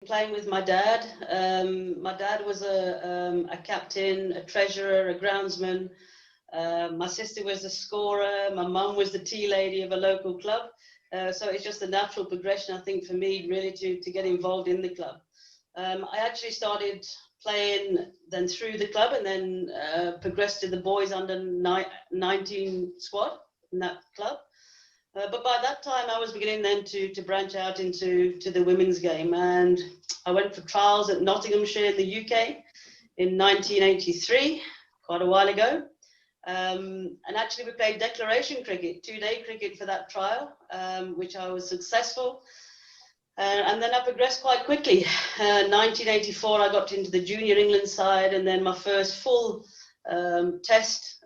playing with my dad. My dad was a captain, a treasurer, a groundsman. My sister was a scorer. My mum was the tea lady of a local club. So it's just a natural progression, I think, for me, really, to get involved in the club. I actually started playing then through the club and then progressed to the boys under 19 squad in that club. But by that time, I was beginning then to branch out into the women's game. And I went for trials at Nottinghamshire in the UK in 1983, quite a while ago. And actually, we played declaration cricket, 2-day cricket for that trial, which I was successful. And then I progressed quite quickly. 1984, I got into the junior England side, and then my first full test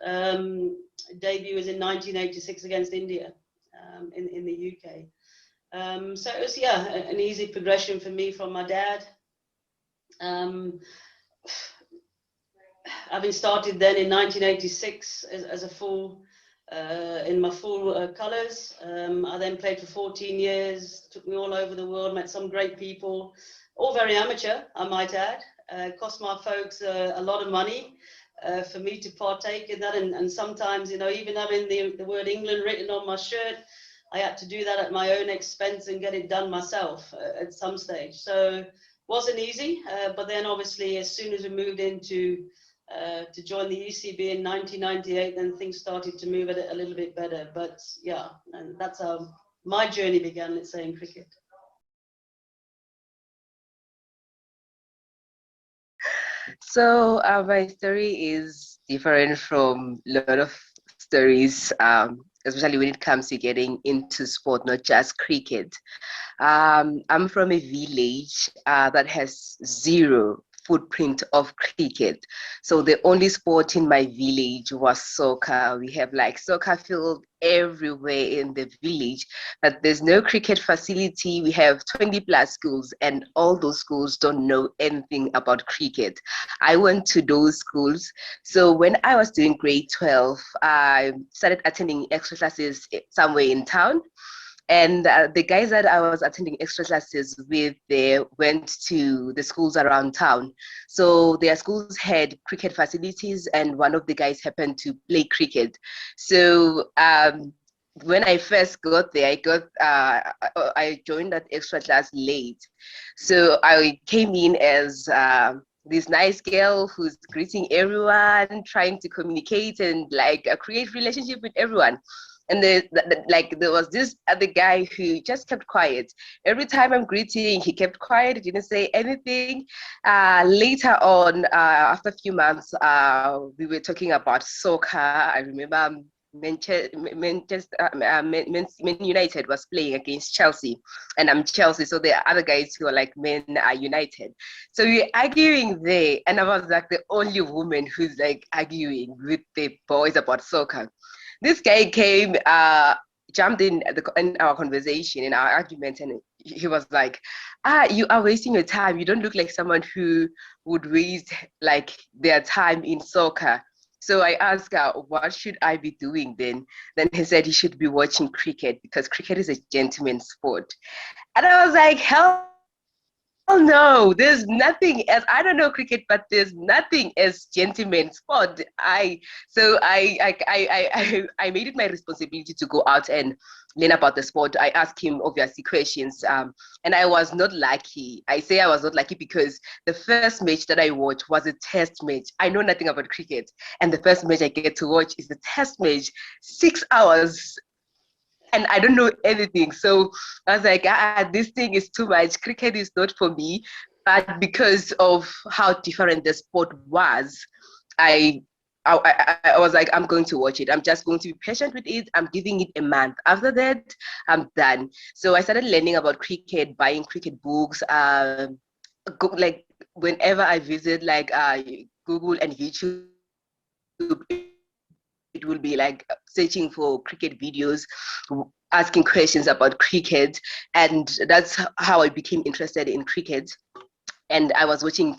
debut was in 1986 against India in the UK. So it was, yeah, an easy progression for me from my dad. Having started then in 1986 as a full, in my full colours. I then played for 14 years, took me all over the world, met some great people, all very amateur, I might add. Cost my folks a lot of money for me to partake in that. And sometimes, you know, even having the word England written on my shirt, I had to do that at my own expense and get it done myself at some stage. So wasn't easy, but then obviously as soon as we moved into to join the ECB in 1998, then things started to move a little bit better. But yeah, and that's how my journey began, let's say, in cricket. So my story is different from a lot of stories, especially when it comes to getting into sport, not just cricket. I'm from a village that has zero footprint of cricket. So the only sport in my village was soccer. We have like soccer field everywhere in the village, but there's no cricket facility. We have 20 plus schools, and all those schools don't know anything about cricket. I went to those schools. So when I was doing grade 12, I started attending extra classes somewhere in town. And the guys that I was attending extra classes with, they went to the schools around town. So their schools had cricket facilities, and one of the guys happened to play cricket. So when I first got there, I joined that extra class late. So I came in as this nice girl who's greeting everyone, trying to communicate and like create relationship with everyone. And there was this other guy who just kept quiet. Every time I'm greeting, he kept quiet. He didn't say anything. Later on, after a few months, we were talking about soccer. I remember Man United was playing against Chelsea, and I'm Chelsea. So there are other guys who are like Man United. So we were arguing there, and I was like the only woman who's like arguing with the boys about soccer. This guy came, jumped in our conversation, in our argument, and he was like, you are wasting your time. You don't look like someone who would waste like their time in soccer. So I asked her, what should I be doing then? Then he said he should be watching cricket because cricket is a gentleman's sport. And I was like, hell no, there's nothing as, I don't know cricket, but there's nothing as gentleman's sport. So I made it my responsibility to go out and learn about the sport. I asked him obviously questions, and I was not lucky. I say I was not lucky because the first match that I watched was a test match. I know nothing about cricket, and the first match I get to watch is the test match, 6 hours. And I don't know anything. So I was like, this thing is too much. Cricket is not for me. But because of how different the sport was, I was like, I'm going to watch it. I'm just going to be patient with it. I'm giving it a month. After that, I'm done. So I started learning about cricket, buying cricket books. Like whenever I visit like Google and YouTube, it will be like searching for cricket videos, asking questions about cricket. And that's how I became interested in cricket. And I was watching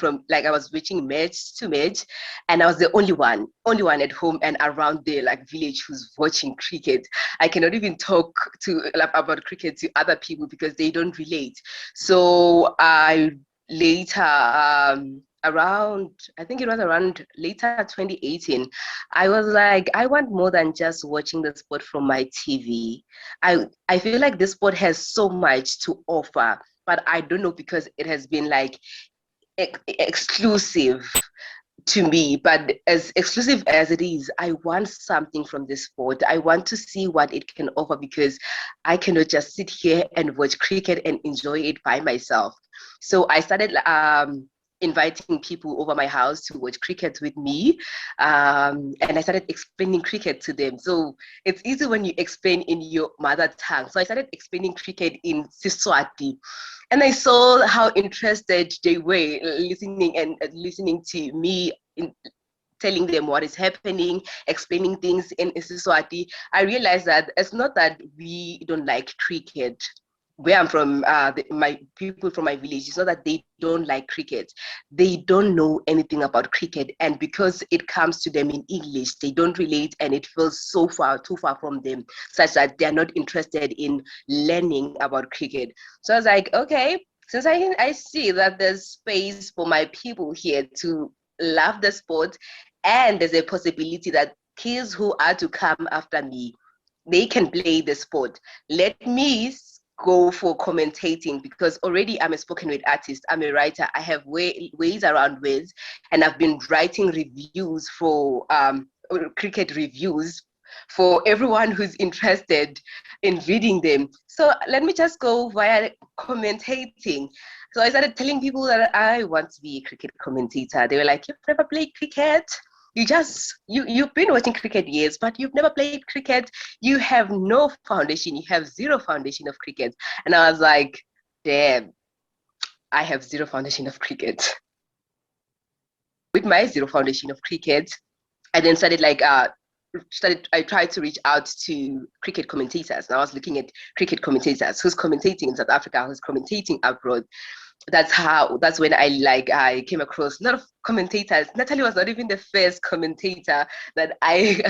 match to match, and I was the only one at home and around the like village who's watching cricket. I cannot even talk to about cricket to other people because they don't relate. So I later, around, I think it was around later 2018, I was like, I want more than just watching the sport from my TV. I feel like this sport has so much to offer, but I don't know, because it has been like exclusive to me. But as exclusive as it is, I want something from this sport. I want to see what it can offer, because I cannot just sit here and watch cricket and enjoy it by myself. So I started inviting people over my house to watch cricket with me, and I started explaining cricket to them. So it's easy when you explain in your mother tongue. So I started explaining cricket in Siswati, and I saw how interested they were listening and listening to me in telling them what is happening, explaining things in Siswati. I realized that it's not that we don't like cricket. Where I'm from, my people from my village, it's not that they don't like cricket. They don't know anything about cricket. And because it comes to them in English, they don't relate, and it feels so far, too far from them, such that they're not interested in learning about cricket. So I was like, okay, since I see that there's space for my people here to love the sport, and there's a possibility that kids who are to come after me, they can play the sport. Let me go for commentating, because already I'm a spoken word artist. I'm a writer. I have ways around words, and I've been writing reviews for cricket reviews for everyone who's interested in reading them. So let me just go via commentating. So I started telling people that I want to be a cricket commentator. They were like, "You've never played cricket? You've been watching cricket years, but you've never played cricket. You have no foundation. You have zero foundation of cricket." And I was like, damn, I have zero foundation of cricket. With my zero foundation of cricket, I then I tried to reach out to cricket commentators. And I was looking at cricket commentators who's commentating in South Africa, who's commentating abroad. That's when I came across a lot of commentators. Natalie was not even the first commentator that I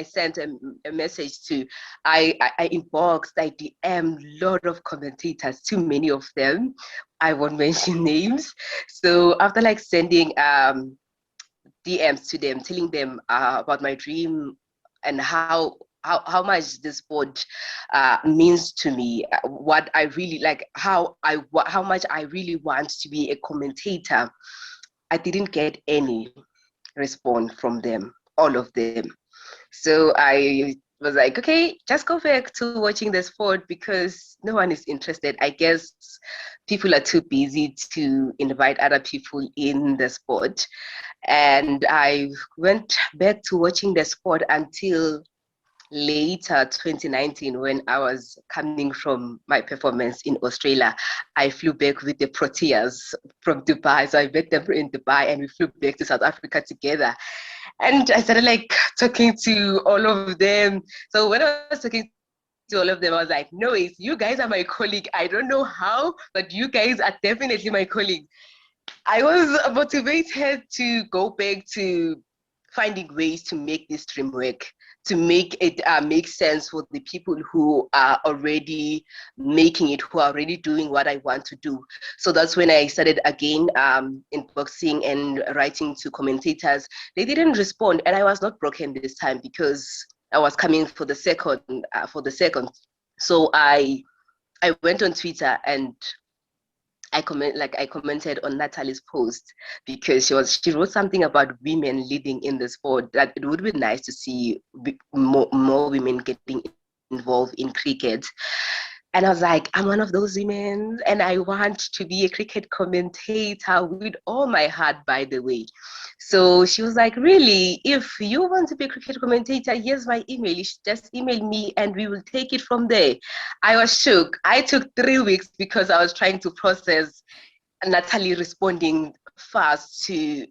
sent a message to. I inboxed, I DM a lot of commentators, too many of them. I won't mention names. So after sending DMs to them, telling them about my dream and how much this sport means to me, what I really like, how much I really want to be a commentator, I didn't get any response from them, all of them. So I was like, okay, just go back to watching the sport, because no one is interested. I guess people are too busy to invite other people in the sport. And I went back to watching the sport until later 2019, when I was coming from my performance in Australia. I flew back with the Proteas from Dubai. So I met them in Dubai, and we flew back to South Africa together. And I started talking to all of them. So when I was talking to all of them, I was like, no, you guys are my colleague. I don't know how, but you guys are definitely my colleague. I was motivated to go back to finding ways to make this dream work, to make it make sense for the people who are already making it, who are already doing what I want to do. So that's when I started again inboxing and writing to commentators. They didn't respond, and I was not broken this time, because I was coming for the second. So I went on Twitter, and I commented on Natalie's post, because she wrote something about women leading in the sport, that it would be nice to see more women getting involved in cricket. And I was like, I'm one of those women, and I want to be a cricket commentator with all my heart, by the way. So she was like, really, if you want to be a cricket commentator, here's my email. You should just email me and we will take it from there. I was shook. I took 3 weeks, because I was trying to process Natalie responding fast to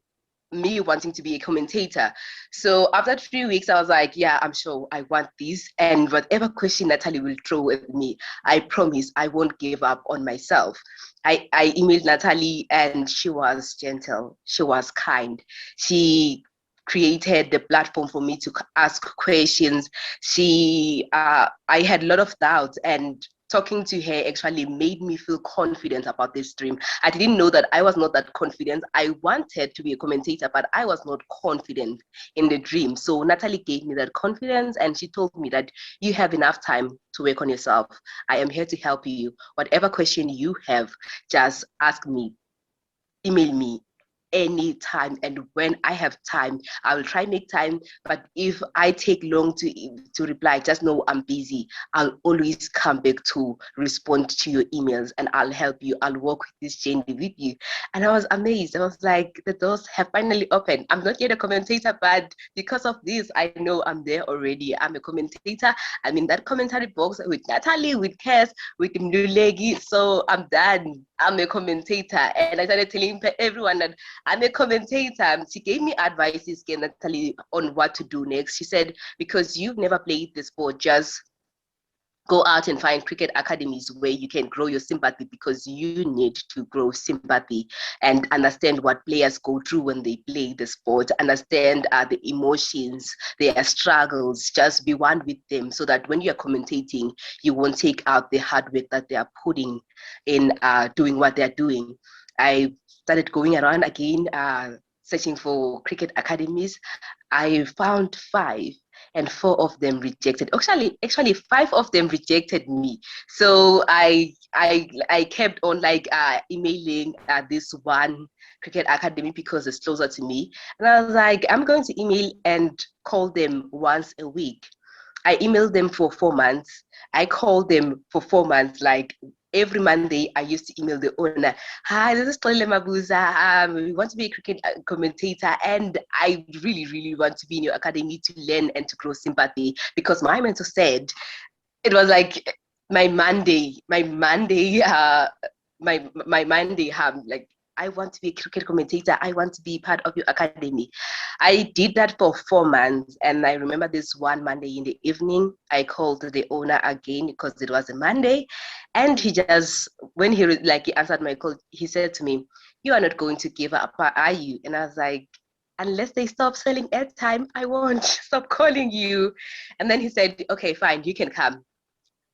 me wanting to be a commentator. So after 3 weeks, I was like, yeah, I'm sure I want this. And whatever question Natalie will throw at me, I promise I won't give up on myself. I emailed Natalie, and she was gentle. She was kind. She created the platform for me to ask questions. I had a lot of doubts, and talking to her actually made me feel confident about this dream. I didn't know that I was not that confident. I wanted to be a commentator, but I was not confident in the dream. So Natalie gave me that confidence, and she told me that you have enough time to work on yourself. I am here to help you. Whatever question you have, just ask me, email me anytime, and when I have time I will try make time, but if I take long to reply, just know I'm busy. I'll always come back to respond to your emails, and I'll help you. I'll walk with this journey with you. And I was amazed. I was like, the doors have finally opened. I'm not yet a commentator, but because of this I know I'm there already. I'm a commentator. I'm in that commentary box with Natalie, with Kes, with Mdulegi. So I'm done. I'm a commentator. And I started telling everyone that I'm a commentator. She gave me advices, Natalie, on what to do next. She said, because you've never played the sport, just go out and find cricket academies where you can grow your sympathy, because you need to grow sympathy and understand what players go through when they play the sport, understand the emotions, their struggles. Just be one with them, so that when you're commentating, you won't take out the hard work that they are putting in doing what they're doing. I started going around again, searching for cricket academies. I found 5, and 4 of them rejected. Actually 5 of them rejected me. So I kept on emailing this one cricket academy because it's closer to me. And I was like, I'm going to email and call them once a week. I emailed them for 4 months. I called them for 4 months. Like every Monday, I used to email the owner. Hi, this is Xolile Mabuza. We want to be a cricket commentator, and I really, really want to be in your academy to learn and to grow sympathy. Because my mentor said it was like my Monday, like, I want to be a cricket commentator. I want to be part of your academy. I did that for 4 months. And I remember this one Monday in the evening, I called the owner again because it was a Monday. And he just, when he answered my call, he said to me, you are not going to give up, are you? And I was like, unless they stop selling airtime, I won't stop calling you. And then he said, okay, fine, you can come.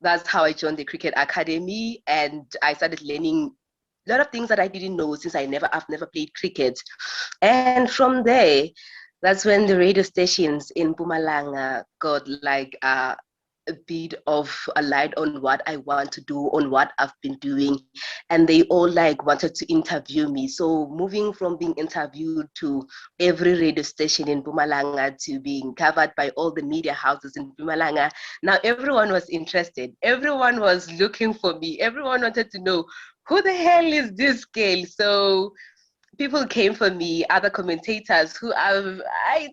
That's how I joined the cricket academy, and I started learning a lot of things that I didn't know, since I've never played cricket. And from there, that's when the radio stations in Mpumalanga got a bit of a light on what I want to do, on what I've been doing, and they all wanted to interview me. So moving from being interviewed to every radio station in Mpumalanga to being covered by all the media houses in Mpumalanga, now everyone was interested. Everyone was looking for me. Everyone wanted to know, who the hell is this girl? So people came for me, other commentators who I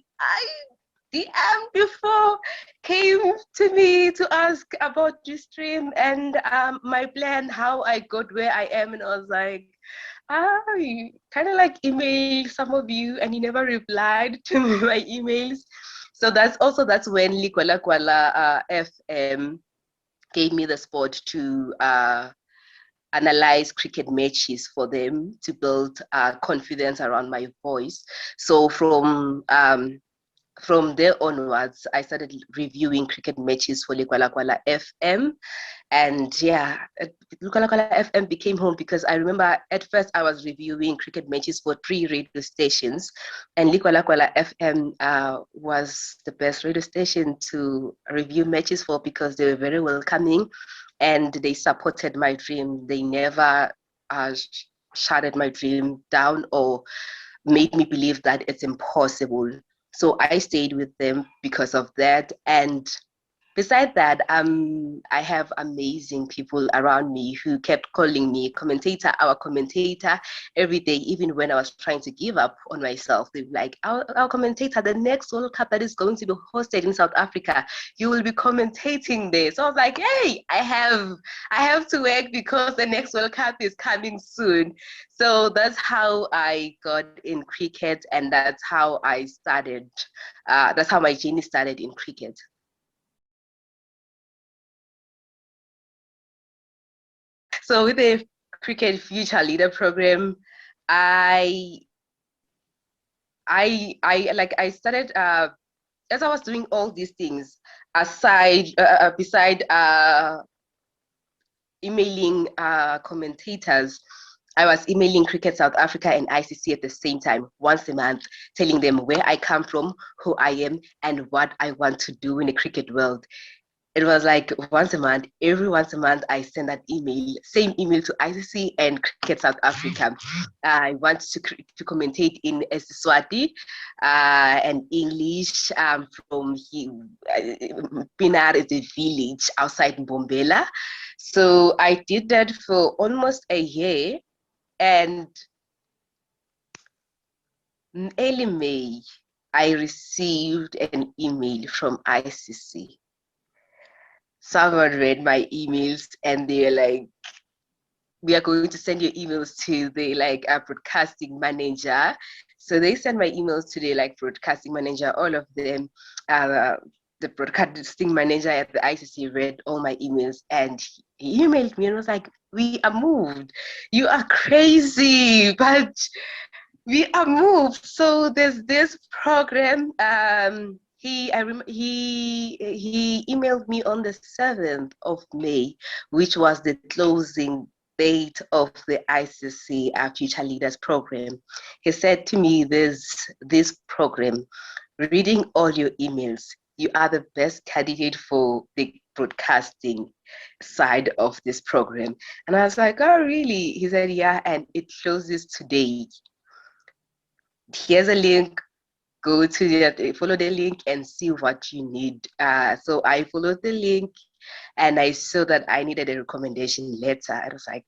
DM before came to me to ask about this stream and my plan, how I got where I am. And I was like, I kind of email some of you, and you never replied to my emails. So that's when Likwala Kwala FM gave me the spot to analyze cricket matches for them, to build confidence around my voice. So from there onwards, I started reviewing cricket matches for Likwala Kwala FM. And yeah, Likwala Kwala FM became home, because I remember at first I was reviewing cricket matches for 3 radio stations, and Likwala Kwala FM was the best radio station to review matches for, because they were very welcoming and they supported my dream. They never shutted my dream down or made me believe that it's impossible. So I stayed with them because of that. And beside that, I have amazing people around me who kept calling me commentator, our commentator, every day, even when I was trying to give up on myself. They were like, our commentator, the next World Cup that is going to be hosted in South Africa, you will be commentating there. So I was like, hey, I have to work, because the next World Cup is coming soon. So that's how I got in cricket, and that's how I started. That's how my journey started in cricket. So with the Cricket Future Leader Program, I started as I was doing all these things aside beside emailing commentators. I was emailing Cricket South Africa and ICC at the same time, once a month, telling them where I come from, who I am, and what I want to do in the cricket world. It was like once a month, every once a month, I send that email, same email to ICC and Cricket South Africa. I want to commentate in Eswati and English from Pinar is a village outside Mbombela. So I did that for almost a year. And in early May, I received an email from ICC. Someone read my emails and they're like, we are going to send your emails to the broadcasting manager. So they sent my emails to the broadcasting manager, all of them. The broadcasting manager at the ICC read all my emails and he emailed me and was like, we are moved. You are crazy, but we are moved. So there's this program. He emailed me on the 7th of May, which was the closing date of the ICC Future Leaders program. He said to me, there's this program, reading all your emails, you are the best candidate for the broadcasting side of this program. And I was like, oh, really? He said, yeah, and it closes today. Here's a link. Go to that, follow the link and see what you need. So I followed the link and I saw that I needed a recommendation letter. I was like,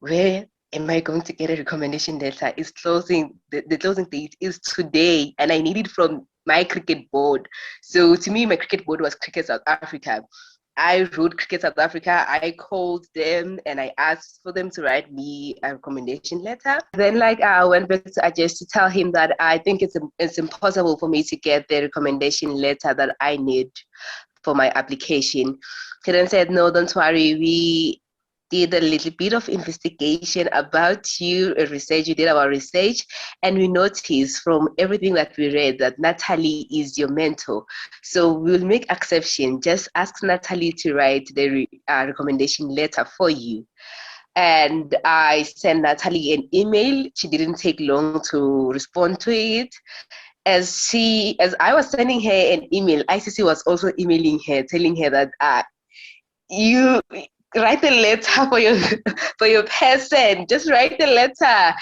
where am I going to get a recommendation letter? It's closing, the closing date is today and I need it from my cricket board. So to me, my cricket board was Cricket South Africa. I wrote Cricket South Africa. I called them and I asked for them to write me a recommendation letter. Then I went back to Ajay to tell him that I think it's impossible for me to get the recommendation letter that I need for my application. He then said, no, don't worry. We did a little bit of investigation about you, research. You did our research, and we noticed from everything that we read that Natalie is your mentor. So we'll make exception. Just ask Natalie to write the recommendation letter for you. And I sent Natalie an email. She didn't take long to respond to it. As I was sending her an email, ICC was also emailing her, telling her that you write a letter for your person. Just write a letter.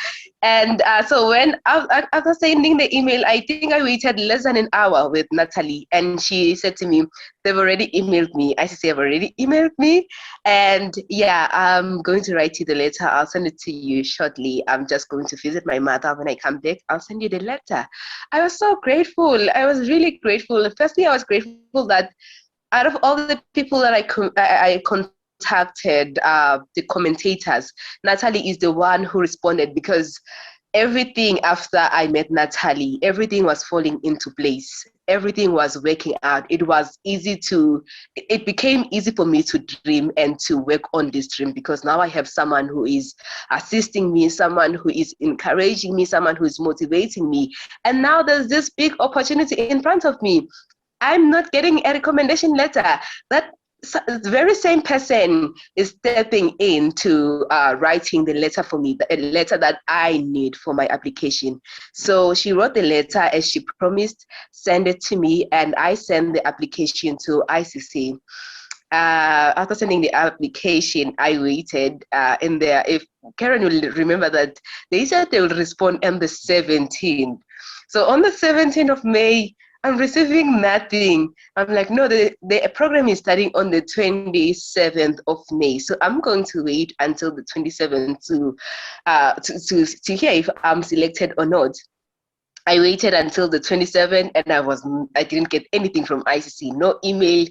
And so when after sending the email, I think I waited less than an hour with Natalie, and she said to me, "They've already emailed me." I said, "Have already emailed me?" And yeah, I'm going to write you the letter. I'll send it to you shortly. I'm just going to visit my mother. When I come back, I'll send you the letter. I was so grateful. I was really grateful. Firstly, I was grateful that out of all the people that I contacted, the commentators, Natalie is the one who responded, because everything after I met Natalie, everything was falling into place. Everything was working out. It became easy for me to dream and to work on this dream, because now I have someone who is assisting me, someone who is encouraging me, someone who is motivating me. And now there's this big opportunity in front of me. I'm not getting a recommendation letter. That very same person is stepping into writing the letter for me, a letter that I need for my application. So she wrote the letter as she promised, send it to me, and I sent the application to ICC. After sending the application, I waited in there. If Karen will remember that they said they will respond on the 17th. So on the 17th of May, I'm receiving nothing. I'm like, no, the program is starting on the 27th of May. So I'm going to wait until the 27th to hear if I'm selected or not. I waited until the 27th and I didn't get anything from ICC, no email,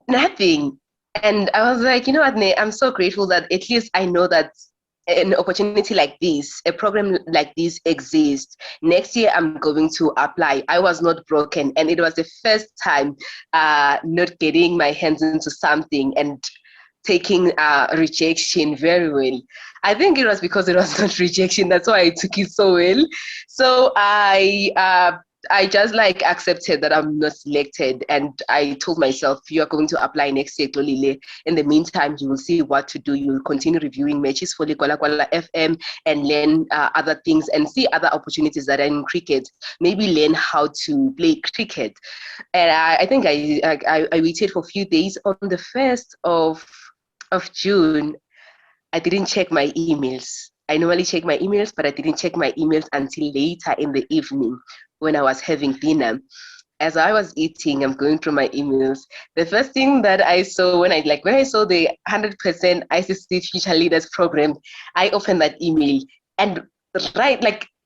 nothing. And I was like, you know what, Ne, I'm so grateful that at least I know that an opportunity like this, a program like this exists. Next year, I'm going to apply. I was not broken, and it was the first time not getting my hands into something and taking rejection very well. I think it was because it was not rejection. That's why I took it so well. So I I just like accepted that I'm not selected, and I told myself, you are going to apply next year, Xolile. In the meantime, you will see what to do. You will continue reviewing matches for Kwala Kwala FM and learn other things and see other opportunities that are in cricket. Maybe learn how to play cricket. And I think I waited for a few days. On the 1st of June, I didn't check my emails. I normally check my emails, but I didn't check my emails until later in the evening when I was having dinner. As I was eating, I'm going through my emails. The first thing that I saw when I saw the 100% ICC Future Leaders Program, I opened that email, and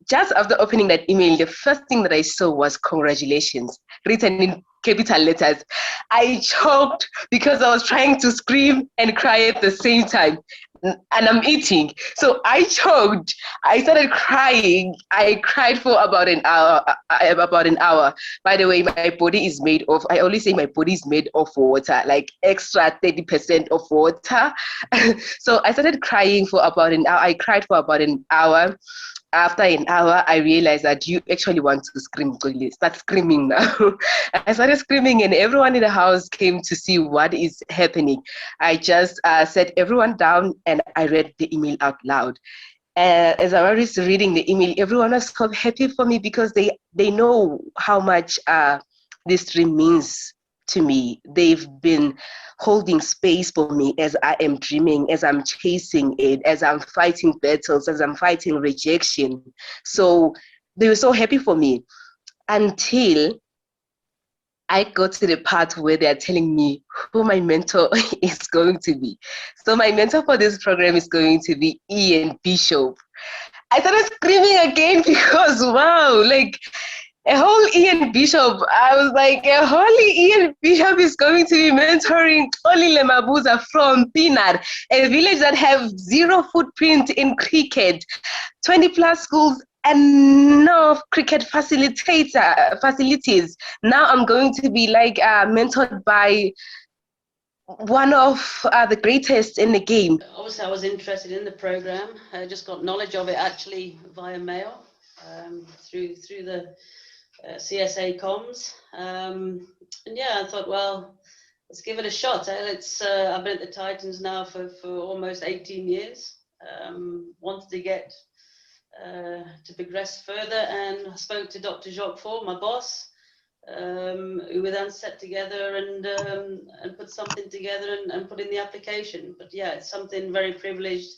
just after opening that email, the first thing that I saw was congratulations written in capital letters. I choked because I was trying to scream and cry at the same time. And I'm eating. So I choked. I started crying. I cried for about an hour. By the way, my body is made of, I always say my body is made of water, like extra 30% of water. So I started crying for about an hour. I cried for about an hour. After an hour, I realized that you actually want to scream. Start screaming now. I started screaming, and everyone in the house came to see what is happening. I just sat everyone down and I read the email out loud. As I was reading the email, everyone was so happy for me because they know how much this dream means to me. They've been holding space for me as I am dreaming, as I'm chasing it, as I'm fighting battles, as I'm fighting rejection. So they were so happy for me until I got to the part where they're telling me who my mentor is going to be. So my mentor for this program is going to be Ian Bishop. I started screaming again because wow, like a whole Ian Bishop. I was like, a holy Ian Bishop is going to be mentoring Xolile Mabuza from Pinar, a village that have zero footprint in cricket, 20 plus schools and no cricket facilities. Now I'm going to be like mentored by one of the greatest in the game. Obviously, I was interested in the program. I just got knowledge of it actually via mail through the CSA comms, and yeah, I thought, well, let's give it a shot. I've been at the Titans now for almost 18 years. Wanted to get to progress further, and I spoke to Dr. Jacques Ford, my boss, who we then set together and put something together and put in the application. But yeah, it's something very privileged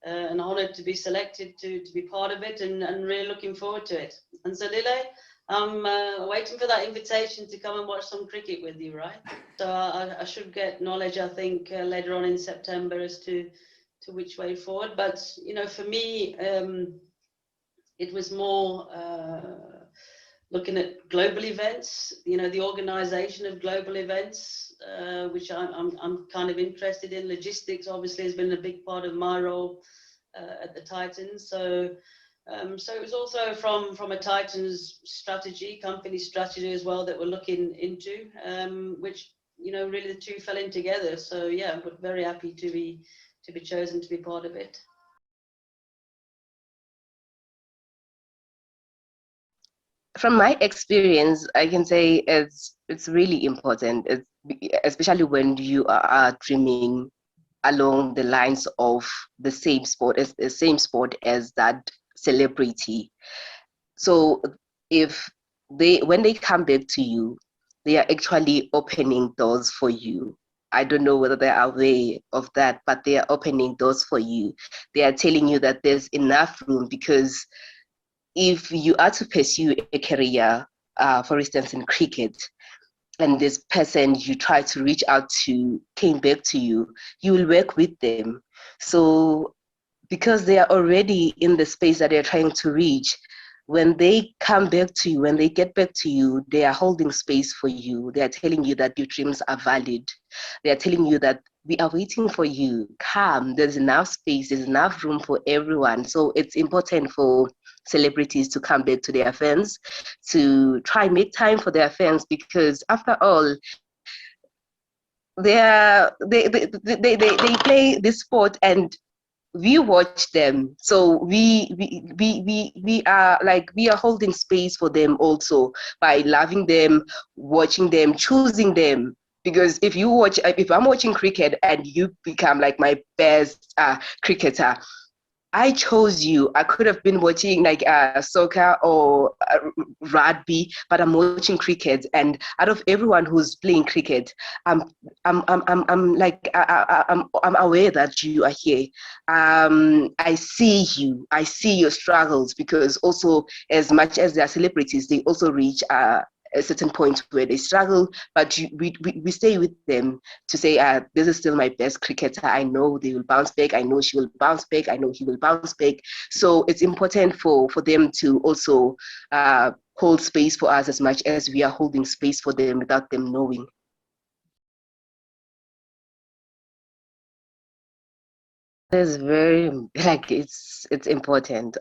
and honoured to be selected to be part of it, and really looking forward to it. And Xolile, I'm waiting for that invitation to come and watch some cricket with you, right? So I should get knowledge, I think, later on in September as to which way forward. But, you know, for me, it was more looking at global events, you know, the organization of global events, which I'm kind of interested in. Logistics, obviously, has been a big part of my role at the Titans. So it was also from a Titans strategy, company strategy as well, that we're looking into, which, you know, really the two fell in together. So yeah, but very happy to be chosen to be part of it. From my experience, I can say it's really important, especially when you are dreaming along the lines of the same sport as that celebrity. So if when they come back to you, they are actually opening doors for you. I don't know whether they are aware of that, but they are opening doors for you. They are telling you that there's enough room, because if you are to pursue a career, for instance, in cricket, and this person you try to reach out to came back to you, you will work with them. So because they are already in the space that they're trying to reach, when they come back to you, when they get back to you, they are holding space for you. They are telling you that your dreams are valid. They are telling you that we are waiting for you. Come, there's enough space, there's enough room for everyone. So it's important for celebrities to come back to their fans, to try make time for their fans, because after all, they play this sport, and we watch them, so we are like, we are holding space for them also by loving them, watching them, choosing them. Because if you watch, if I'm watching cricket and you become like my best cricketer, I chose you. I could have been watching like soccer or rugby, but I'm watching cricket. And out of everyone who's playing cricket, I'm like I'm aware that you are here. I see you. I see your struggles, because also, as much as they are celebrities, they also reach a certain point where they struggle, but we stay with them to say, this is still my best cricketer. I know they will bounce back. I know she will bounce back. I know he will bounce back. So it's important for them to also hold space for us as much as we are holding space for them without them knowing. It's very, like, it's important.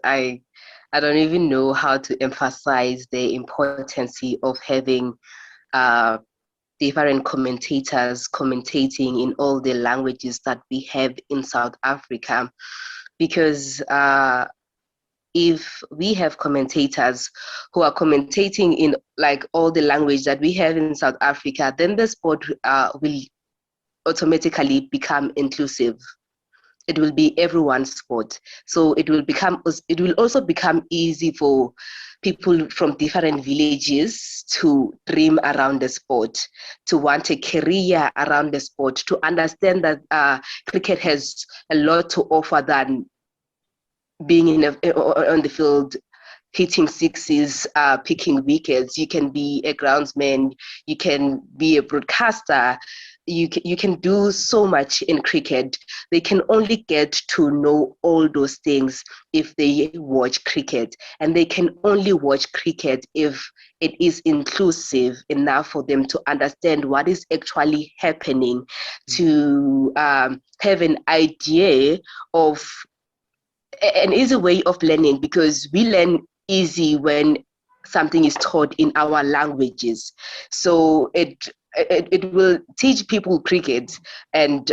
I don't even know how to emphasize the importance of having uh, different commentators commentating in all the languages that we have in South Africa. Because if we have commentators who are commentating in like all the language that we have in South Africa, then the sport will automatically become inclusive. It will be everyone's sport. So it will also become easy for people from different villages to dream around the sport, to want a career around the sport, to understand that cricket has a lot to offer than being on the field, hitting sixes, picking wickets. You can be a groundsman, you can be a broadcaster, you can do so much in cricket. They can only get to know all those things if they watch cricket, and they can only watch cricket if it is inclusive enough for them to understand what is actually happening, to have an idea of an easy way of learning, because we learn easy when something is taught in our languages. So it will teach people cricket, and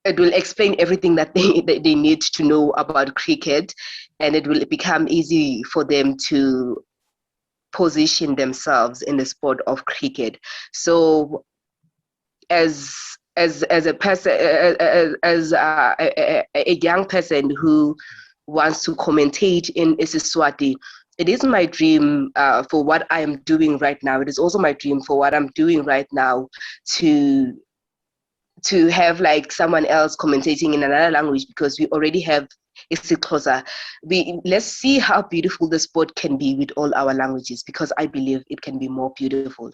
it will explain everything that they need to know about cricket, and it will become easy for them to position themselves in the sport of cricket. So as a person, as a young person who wants to commentate in isiSwati, it is my dream for what I am doing right now. It is also my dream for what I'm doing right now to have like someone else commentating in another language, because we already have isiXhosa. Let's see how beautiful the sport can be with all our languages, because I believe it can be more beautiful.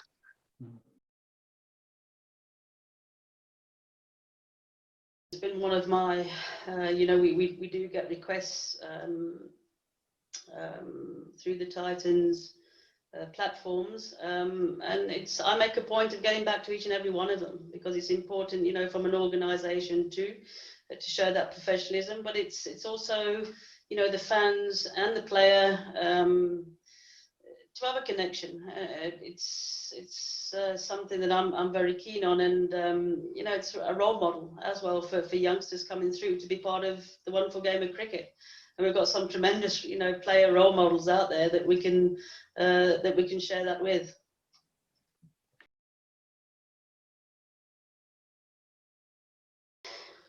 It's been one of my, we do get requests through the Titans platforms, and I make a point of getting back to each and every one of them, because it's important, from an organisation to show that professionalism, but it's also, the fans and the player to have a connection. It's something that I'm very keen on, and it's a role model as well for youngsters coming through to be part of the wonderful game of cricket. And we've got some tremendous, player role models out there that we can share that with.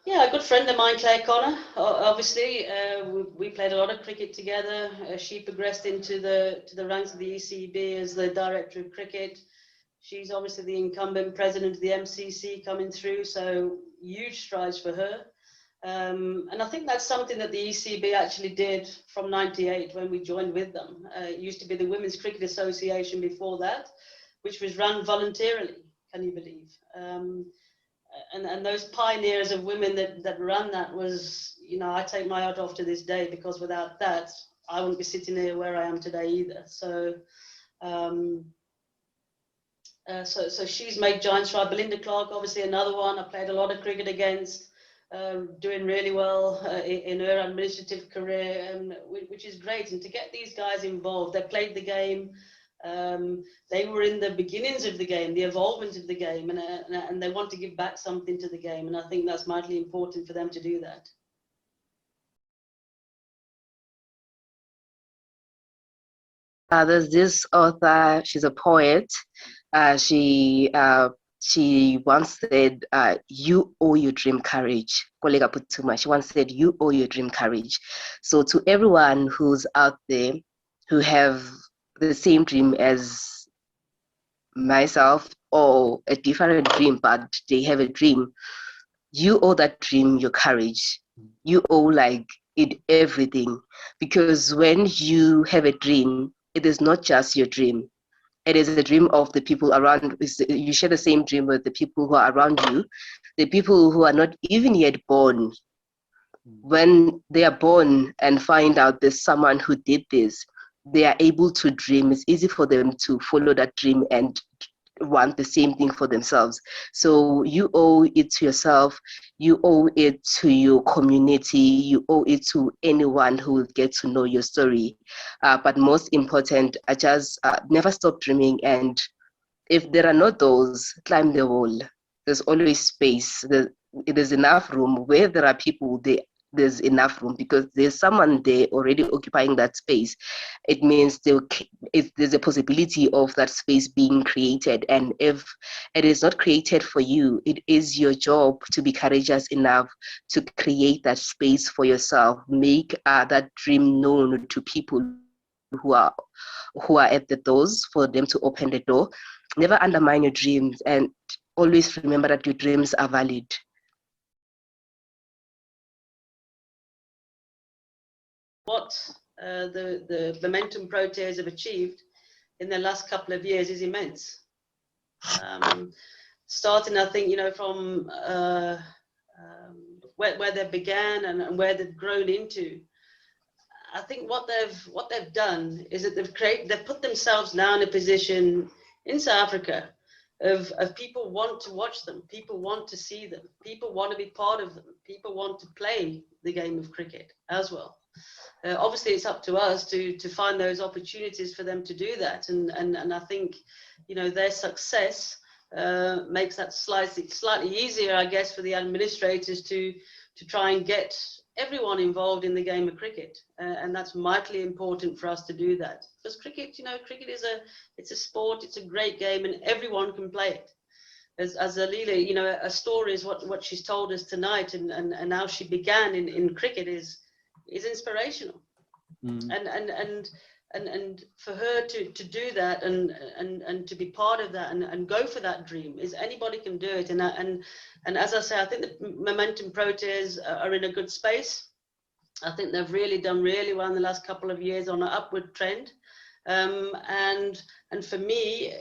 Yeah, a good friend of mine, Claire Connor. Obviously, we played a lot of cricket together. She progressed into the ranks of the ECB as the director of cricket. She's obviously the incumbent president of the MCC coming through, so huge strides for her. And I think that's something that the ECB actually did from '98 when we joined with them. It used to be the Women's Cricket Association before that, which was run voluntarily, can you believe? And those pioneers of women that ran that was, I take my hat off to this day, because without that, I wouldn't be sitting here where I am today either. So, so she's made giant strides. Belinda Clark, obviously another one I played a lot of cricket against, doing really well in her administrative career, which is great. And to get these guys involved, they played the game. They were in the beginnings of the game, the evolvement of the game, and they want to give back something to the game, and I think that's mightily important for them to do that. There's this author, she's a poet. She once said, you owe your dream courage. Kollega Putuma, she once said, you owe your dream courage. So to everyone who's out there who have the same dream as myself or a different dream, but they have a dream, you owe that dream your courage. You owe like it everything, because when you have a dream, it is not just your dream. It is a dream of the people around. You share the same dream with the people who are around you, the people who are not even yet born. When they are born and find out there's someone who did this, they are able to dream. It's easy for them to follow that dream and want the same thing for themselves. So you owe it to yourself, you owe it to your community, you owe it to anyone who will get to know your story. But most important, I just never stop dreaming. And if there are not those, climb the wall. There's always space. There's enough room. Where there are people, there's enough room, because there's someone there already occupying that space. It means there's a possibility of that space being created. And if it is not created for you, it is your job to be courageous enough to create that space for yourself. Make that dream known to people who are at the doors, for them to open the door. Never undermine your dreams, and always remember that your dreams are valid. What the Momentum Proteas have achieved in the last couple of years is immense. Starting, I think, from where they began and where they've grown into. I think what they've done is that they've put themselves now in a position in South Africa of people want to watch them, people want to see them, people want to be part of them, people want to play the game of cricket as well. Obviously, it's up to us to find those opportunities for them to do that, and I think their success makes that slightly easier, I guess, for the administrators to try and get everyone involved in the game of cricket, and that's mightily important for us to do that, because cricket is a sport, it's a great game, and everyone can play it. As Xolile, a story is what she's told us tonight, and how she began in cricket is inspirational. And for her to do that and to be part of that and go for that dream, is anybody can do it. And as I say, I think the Momentum Proteas are in a good space. I think they've really done really well in the last couple of years on an upward trend. And for me,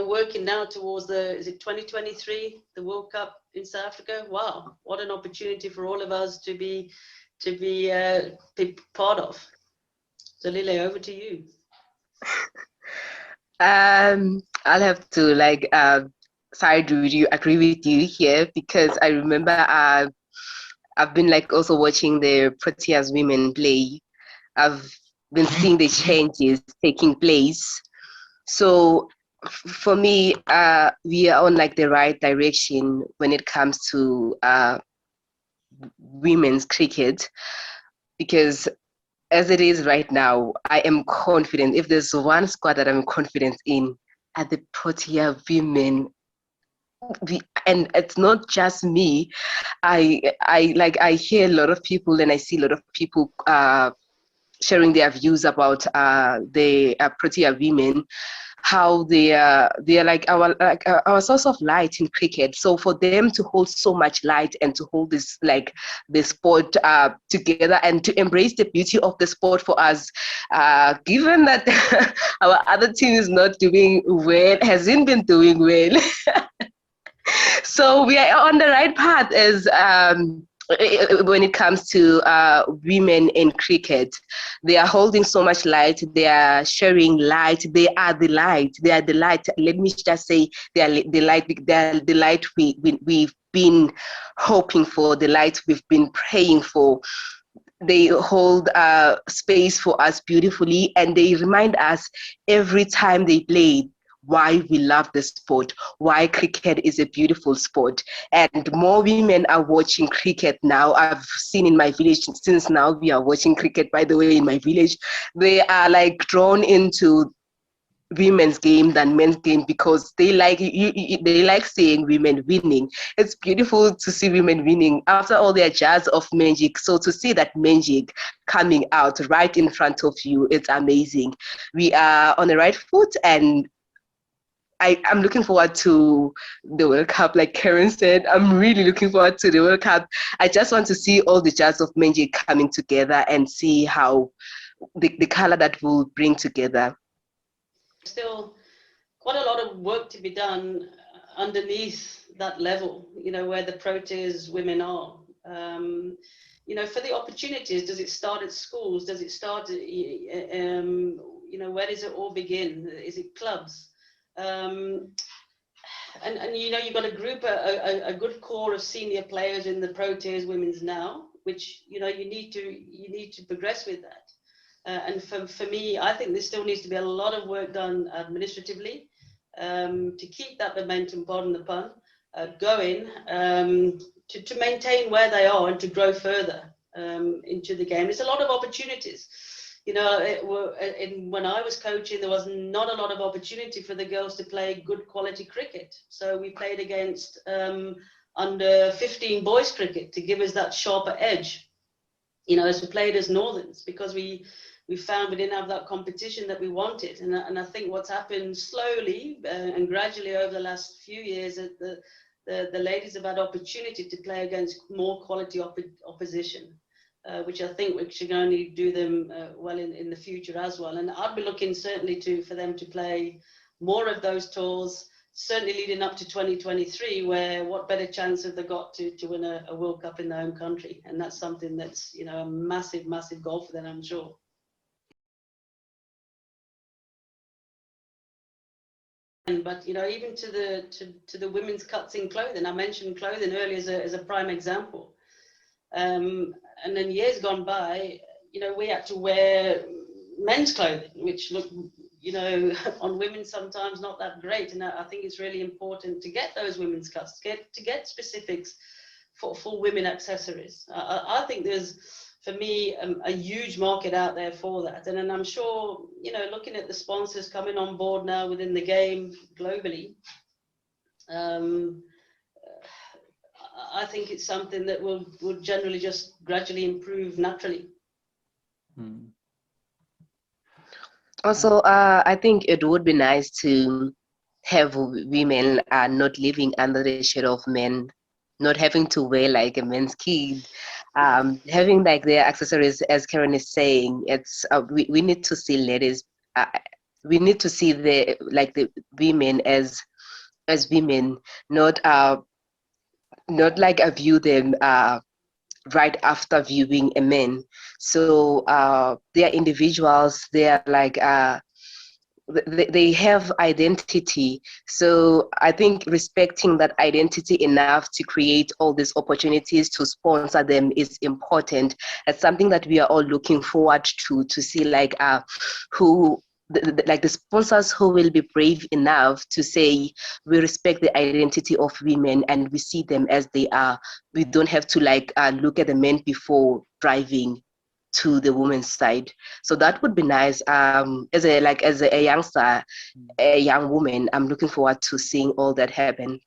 working now towards is it 2023, the World Cup in South Africa? Wow, what an opportunity for all of us to be part of. Xolile, over to you. I'll have to side with you, agree with you here, because I remember I've been also watching the Proteas women play. I've been seeing the changes taking place. So for me, we are on the right direction when it comes to women's cricket, because as it is right now, I am confident. If there's one squad that I'm confident in, are the Protea women. And it's not just me. I hear a lot of people, and I see a lot of people sharing their views about the Protea women, how they are our source of light in cricket. So for them to hold so much light and to hold this the sport together and to embrace the beauty of the sport for us, given that our other team is not doing well, hasn't been doing well. So we are on the right path as when it comes to women in cricket. They are holding so much light, they are sharing light, they are the light, let me just say they are the light we've been hoping for, the light we've been praying for. They hold space for us beautifully, and they remind us every time they play why we love the sport, why cricket is a beautiful sport. And more women are watching cricket now. I've seen in my village, since now we are watching cricket, by the way, in my village, they are like drawn into women's game than men's game because they like they like seeing women winning. It's beautiful to see women winning after all their jazz of magic. So to see that magic coming out right in front of you, it's amazing. We are on the right foot, and I'm looking forward to the World Cup. Like Karen said, I'm really looking forward to the World Cup. I just want to see all the jazz of magic coming together and see how the color that will bring together. Still quite a lot of work to be done underneath that level, where the pro tiers women are. For the opportunities, does it start at schools? Does it start at, where does it all begin? Is it clubs? And you've got a group, a good core of senior players in the pro tiers women's now, which you need to progress with that. And for me, I think there still needs to be a lot of work done administratively to keep that momentum, pardon the pun, going, to maintain where they are and to grow further into the game. There's a lot of opportunities. When I was coaching, there was not a lot of opportunity for the girls to play good quality cricket. So we played against under 15 boys cricket to give us that sharper edge, as we played as Northerns, because we found we didn't have that competition that we wanted. And I think what's happened slowly and gradually over the last few years, that the ladies have had opportunity to play against more quality opposition, which I think we should only do them well in the future as well. And I'd be looking certainly for them to play more of those tours, certainly leading up to 2023, where what better chance have they got to win a World Cup in their home country? And that's something that's, a massive, massive goal for them, I'm sure. But even to the women's cuts in clothing, I mentioned clothing earlier as a prime example. And then years gone by, we had to wear men's clothing, which look, on women sometimes not that great. And I think it's really important to get those women's cuts, to get specifics for women accessories. I think there's, for me, a huge market out there for that. And then I'm sure, looking at the sponsors coming on board now within the game globally, I think it's something that will generally just gradually improve naturally. Also, I think it would be nice to have women not living under the shadow of men, not having to wear like a man's kid, having like their accessories, as Karen is saying. It's we need to see ladies. We need to see the women as women, not like view them right after viewing a man. So they are individuals. They are like they have identity. So I think respecting that identity enough to create all these opportunities to sponsor them is important. It's something that we are all looking forward to see, like who the sponsors who will be brave enough to say we respect the identity of women and we see them as they are. We don't have to look at the men before driving to the women's side. So that would be nice. As a youngster, a young woman, I'm looking forward to seeing all that happen.